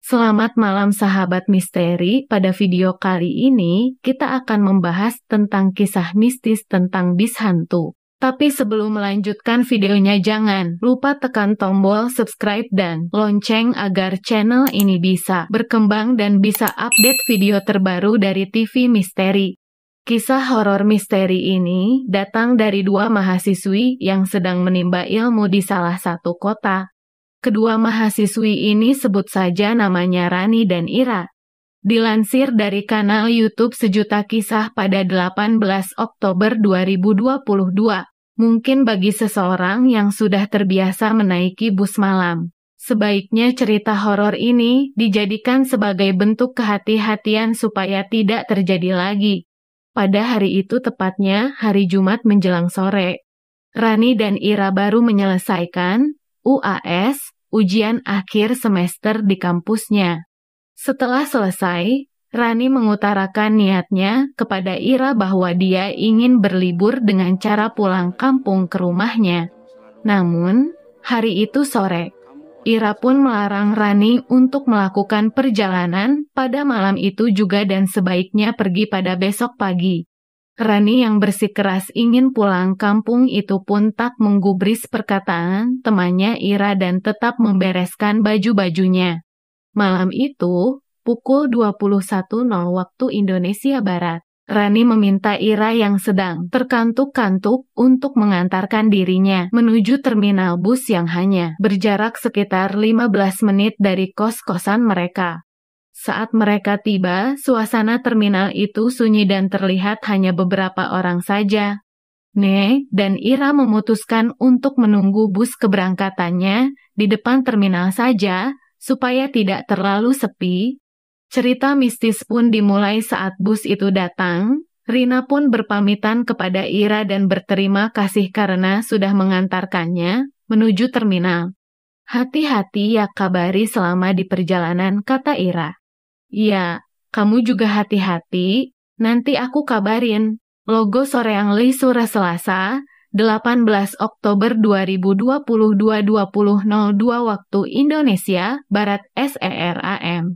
Selamat malam sahabat misteri, pada video kali ini kita akan membahas tentang kisah mistis tentang bis hantu. Tapi sebelum melanjutkan videonya jangan lupa tekan tombol subscribe dan lonceng agar channel ini bisa berkembang dan bisa update video terbaru dari TV Misteri. Kisah horor misteri ini datang dari dua mahasiswi yang sedang menimba ilmu di salah satu kota. Kedua mahasiswi ini sebut saja namanya Rani dan Ira. Dilansir dari kanal YouTube Sejuta Kisah pada 18 Oktober 2022, mungkin bagi seseorang yang sudah terbiasa menaiki bus malam, sebaiknya cerita horor ini dijadikan sebagai bentuk kehati-hatian supaya tidak terjadi lagi. Pada hari itu tepatnya hari Jumat menjelang sore, Rani dan Ira baru menyelesaikan UAS, ujian akhir semester di kampusnya. Setelah selesai, Rani mengutarakan niatnya kepada Ira bahwa dia ingin berlibur dengan cara pulang kampung ke rumahnya. Namun, hari itu sore, Ira pun melarang Rani untuk melakukan perjalanan pada malam itu juga dan sebaiknya pergi pada besok pagi. Rani yang bersikeras ingin pulang kampung itu pun tak menggubris perkataan temannya Ira dan tetap membereskan baju-bajunya. Malam itu, pukul 21.00 waktu Indonesia Barat, Rani meminta Ira yang sedang terkantuk-kantuk untuk mengantarkan dirinya menuju terminal bus yang hanya berjarak sekitar 15 menit dari kos-kosan mereka. Saat mereka tiba, suasana terminal itu sunyi dan terlihat hanya beberapa orang saja. Ne dan Ira memutuskan untuk menunggu bus keberangkatannya di depan terminal saja, supaya tidak terlalu sepi. Cerita mistis pun dimulai saat bus itu datang. Rina pun berpamitan kepada Ira dan berterima kasih karena sudah mengantarkannya menuju terminal. "Hati-hati ya, kabari selama di perjalanan," kata Ira. "Iya, kamu juga hati-hati, nanti aku kabarin." Logo Soreang Li Sura Selasa, 18 Oktober 2022 20.02 waktu Indonesia Barat SERAM.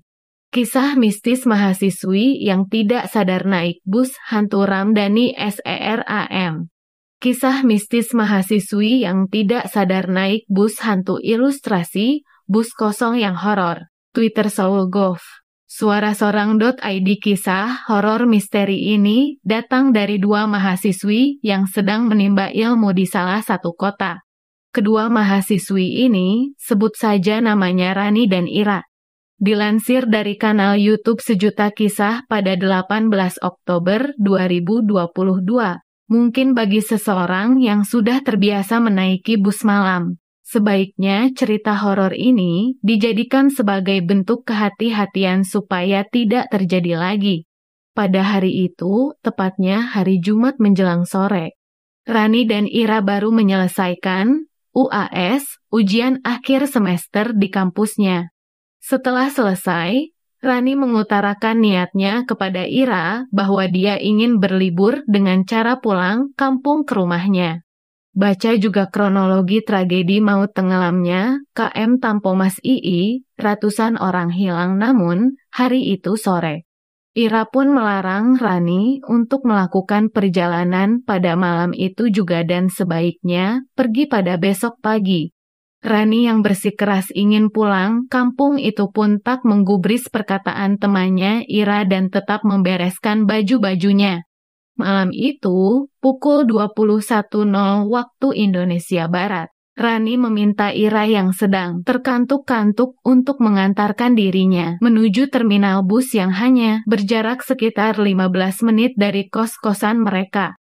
Kisah mistis mahasiswi yang tidak sadar naik bus hantu Ramdhani SERAM. Kisah mistis mahasiswi yang tidak sadar naik bus hantu ilustrasi, bus kosong yang horor. Twitter Soulgov. Suarasorang.id. Kisah horor misteri ini datang dari dua mahasiswi yang sedang menimba ilmu di salah satu kota. Kedua mahasiswi ini sebut saja namanya Rani dan Ira. Dilansir dari kanal YouTube Sejuta Kisah pada 18 Oktober 2022, mungkin bagi seseorang yang sudah terbiasa menaiki bus malam, sebaiknya cerita horor ini dijadikan sebagai bentuk kehati-hatian supaya tidak terjadi lagi. Pada hari itu, tepatnya hari Jumat menjelang sore, Rani dan Ira baru menyelesaikan UAS, ujian akhir semester di kampusnya. Setelah selesai, Rani mengutarakan niatnya kepada Ira bahwa dia ingin berlibur dengan cara pulang kampung ke rumahnya. Baca juga kronologi tragedi maut tenggelamnya KM Tampomas II, ratusan orang hilang namun hari itu sore. Ira pun melarang Rani untuk melakukan perjalanan pada malam itu juga dan sebaiknya pergi pada besok pagi. Rani yang bersikeras ingin pulang kampung itu pun tak menggubris perkataan temannya Ira dan tetap membereskan baju-bajunya. Malam itu, pukul 21.00 waktu Indonesia Barat, Rani meminta Ira yang sedang terkantuk-kantuk untuk mengantarkan dirinya menuju terminal bus yang hanya berjarak sekitar 15 menit dari kos-kosan mereka.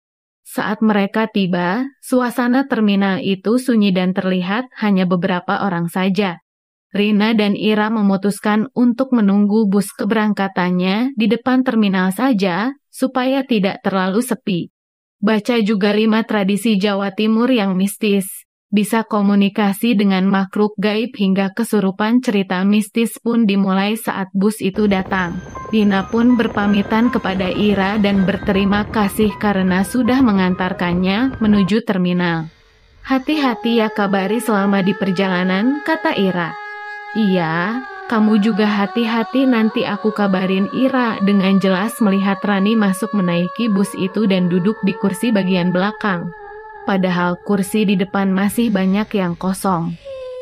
Saat mereka tiba, suasana terminal itu sunyi dan terlihat hanya beberapa orang saja. Rina dan Ira memutuskan untuk menunggu bus keberangkatannya di depan terminal saja, supaya tidak terlalu sepi. Baca juga 5 tradisi Jawa Timur yang mistis. Bisa komunikasi dengan makhluk gaib hingga kesurupan. Cerita mistis pun dimulai saat bus itu datang. Rina pun berpamitan kepada Ira dan berterima kasih karena sudah mengantarkannya menuju terminal. "Hati-hati ya, kabari selama di perjalanan," kata Ira. "Iya, Kamu juga hati-hati, nanti aku kabarin. Ira dengan jelas melihat Rani masuk menaiki bus itu dan duduk di kursi bagian belakang. Padahal kursi di depan masih banyak yang kosong.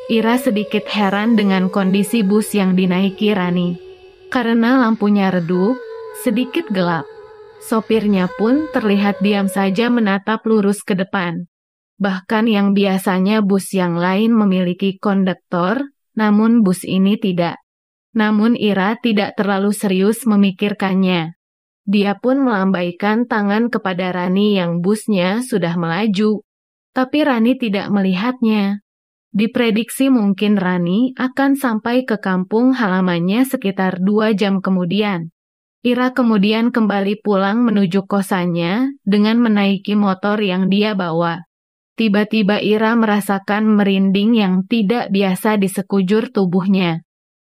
Ira sedikit heran dengan kondisi bus yang dinaiki Rani. Karena lampunya redup, sedikit gelap. Sopirnya pun terlihat diam saja menatap lurus ke depan. Bahkan yang biasanya bus yang lain memiliki konduktor, namun bus ini tidak. Namun Ira tidak terlalu serius memikirkannya. Dia pun melambaikan tangan kepada Rani yang busnya sudah melaju. Tapi Rani tidak melihatnya. Diprediksi mungkin Rani akan sampai ke kampung halamannya sekitar 2 jam kemudian. Ira kemudian kembali pulang menuju kosannya dengan menaiki motor yang dia bawa. Tiba-tiba Ira merasakan merinding yang tidak biasa di sekujur tubuhnya.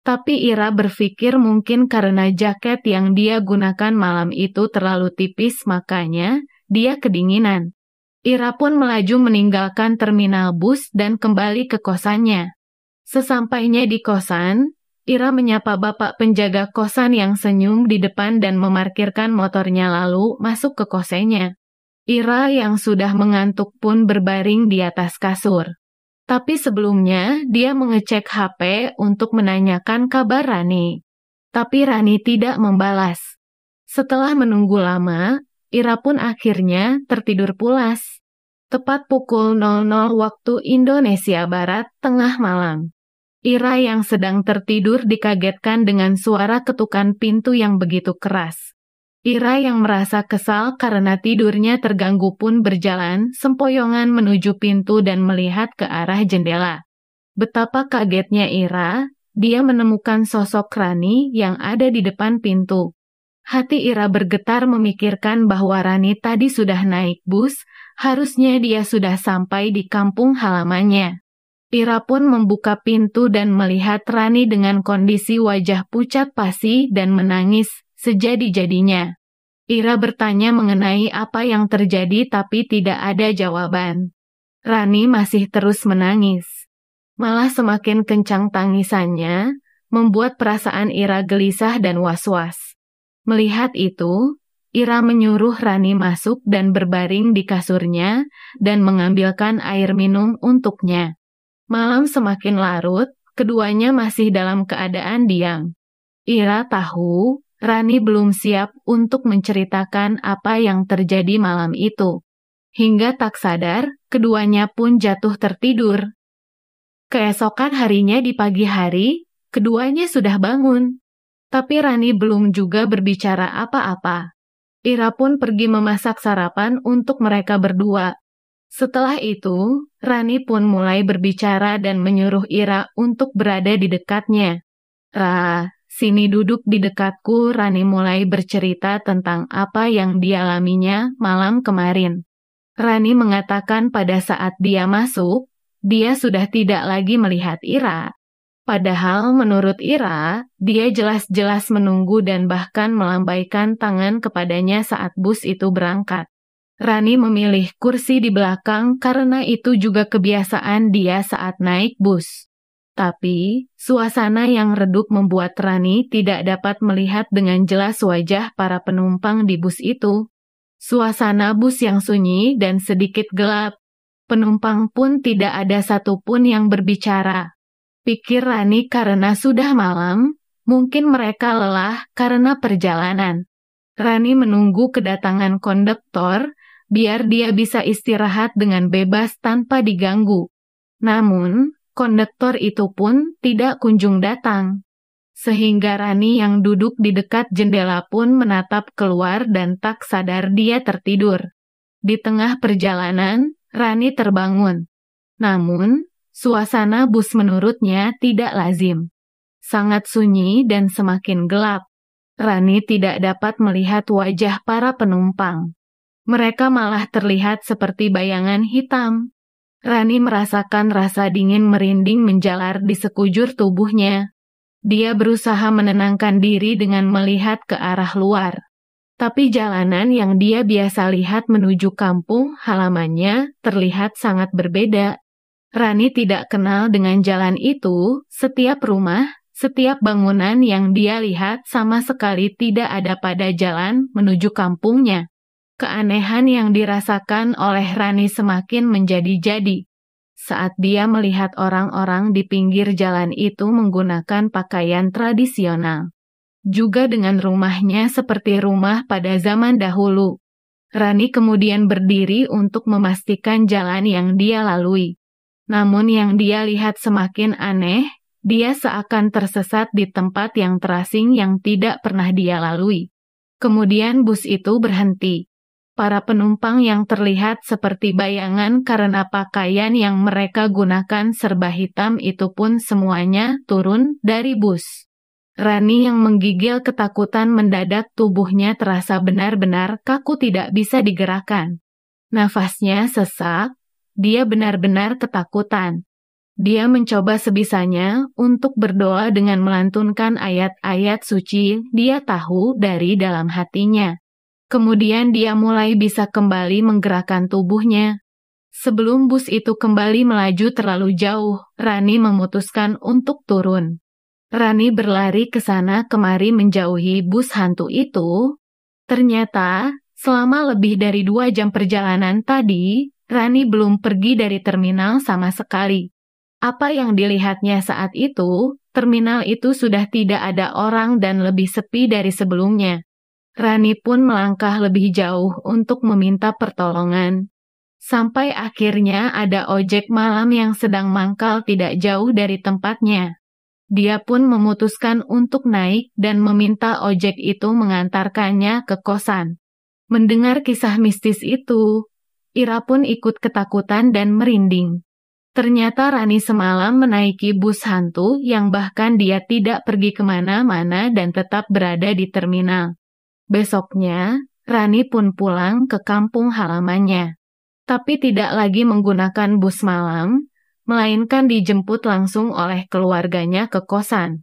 Tapi Ira berpikir mungkin karena jaket yang dia gunakan malam itu terlalu tipis makanya dia kedinginan. Ira pun melaju meninggalkan terminal bus dan kembali ke kosannya. Sesampainya di kosan, Ira menyapa bapak penjaga kosan yang senyum di depan dan memarkirkan motornya lalu masuk ke kosannya. Ira yang sudah mengantuk pun berbaring di atas kasur. Tapi sebelumnya dia mengecek HP untuk menanyakan kabar Rani. Tapi Rani tidak membalas. Setelah menunggu lama, Ira pun akhirnya tertidur pulas. Tepat pukul 00 waktu Indonesia Barat tengah malam. Ira yang sedang tertidur dikagetkan dengan suara ketukan pintu yang begitu keras. Ira yang merasa kesal karena tidurnya terganggu pun berjalan sempoyongan menuju pintu dan melihat ke arah jendela. Betapa kagetnya Ira, dia menemukan sosok Rani yang ada di depan pintu. Hati Ira bergetar memikirkan bahwa Rani tadi sudah naik bus, harusnya dia sudah sampai di kampung halamannya. Ira pun membuka pintu dan melihat Rani dengan kondisi wajah pucat pasi dan menangis sejadi-jadinya. Ira bertanya mengenai apa yang terjadi tapi tidak ada jawaban. Rani masih terus menangis. Malah semakin kencang tangisannya, membuat perasaan Ira gelisah dan was-was. Melihat itu, Ira menyuruh Rani masuk dan berbaring di kasurnya dan mengambilkan air minum untuknya. Malam semakin larut, keduanya masih dalam keadaan diam. Ira tahu Rani belum siap untuk menceritakan apa yang terjadi malam itu. Hingga tak sadar, keduanya pun jatuh tertidur. Keesokan harinya di pagi hari, keduanya sudah bangun. Tapi Rani belum juga berbicara apa-apa. Ira pun pergi memasak sarapan untuk mereka berdua. Setelah itu, Rani pun mulai berbicara dan menyuruh Ira untuk berada di dekatnya. "Ra, sini duduk di dekatku." Rani mulai bercerita tentang apa yang dialaminya malam kemarin. Rani mengatakan pada saat dia masuk, dia sudah tidak lagi melihat Ira. Padahal menurut Ira, dia jelas-jelas menunggu dan bahkan melambaikan tangan kepadanya saat bus itu berangkat. Rani memilih kursi di belakang karena itu juga kebiasaan dia saat naik bus. Tapi, suasana yang redup membuat Rani tidak dapat melihat dengan jelas wajah para penumpang di bus itu. Suasana bus yang sunyi dan sedikit gelap. Penumpang pun tidak ada satupun yang berbicara. Pikir Rani karena sudah malam, mungkin mereka lelah karena perjalanan. Rani menunggu kedatangan konduktor, biar dia bisa istirahat dengan bebas tanpa diganggu. Namun, konduktor itu pun tidak kunjung datang. Sehingga Rani yang duduk di dekat jendela pun menatap keluar dan tak sadar dia tertidur. Di tengah perjalanan, Rani terbangun. Namun, suasana bus menurutnya tidak lazim. Sangat sunyi dan semakin gelap. Rani tidak dapat melihat wajah para penumpang. Mereka malah terlihat seperti bayangan hitam. Rani merasakan rasa dingin merinding menjalar di sekujur tubuhnya. Dia berusaha menenangkan diri dengan melihat ke arah luar. Tapi jalanan yang dia biasa lihat menuju kampung halamannya terlihat sangat berbeda. Rani tidak kenal dengan jalan itu, setiap rumah, Setiap bangunan yang dia lihat sama sekali tidak ada pada jalan menuju kampungnya. Keanehan yang dirasakan oleh Rani semakin menjadi-jadi saat dia melihat orang-orang di pinggir jalan itu menggunakan pakaian tradisional. Juga dengan rumahnya seperti rumah pada zaman dahulu. Rani kemudian berdiri untuk memastikan jalan yang dia lalui. Namun yang dia lihat semakin aneh. Dia seakan tersesat di tempat yang terasing yang tidak pernah dia lalui. Kemudian bus itu berhenti. Para penumpang yang terlihat seperti bayangan karena pakaian yang mereka gunakan serba hitam itu pun semuanya turun dari bus. Rani yang menggigil ketakutan mendadak tubuhnya terasa benar-benar kaku tidak bisa digerakkan. Nafasnya sesak, dia benar-benar ketakutan. Dia mencoba sebisanya untuk berdoa dengan melantunkan ayat-ayat suci dia tahu dari dalam hatinya. Kemudian dia mulai bisa kembali menggerakkan tubuhnya. Sebelum bus itu kembali melaju terlalu jauh, Rani memutuskan untuk turun. Rani berlari ke sana kemari menjauhi bus hantu itu. Ternyata, selama lebih dari 2 jam perjalanan tadi, Rani belum pergi dari terminal sama sekali. Apa yang dilihatnya saat itu, terminal itu sudah tidak ada orang dan lebih sepi dari sebelumnya. Rani pun melangkah lebih jauh untuk meminta pertolongan. Sampai akhirnya ada ojek malam yang sedang mangkal tidak jauh dari tempatnya. Dia pun memutuskan untuk naik dan meminta ojek itu mengantarkannya ke kosan. Mendengar kisah mistis itu, Ira pun ikut ketakutan dan merinding. Ternyata Rani semalam menaiki bus hantu yang bahkan dia tidak pergi kemana-mana dan tetap berada di terminal. Besoknya, Rani pun pulang ke kampung halamannya. Tapi tidak lagi menggunakan bus malam, melainkan dijemput langsung oleh keluarganya ke kosan.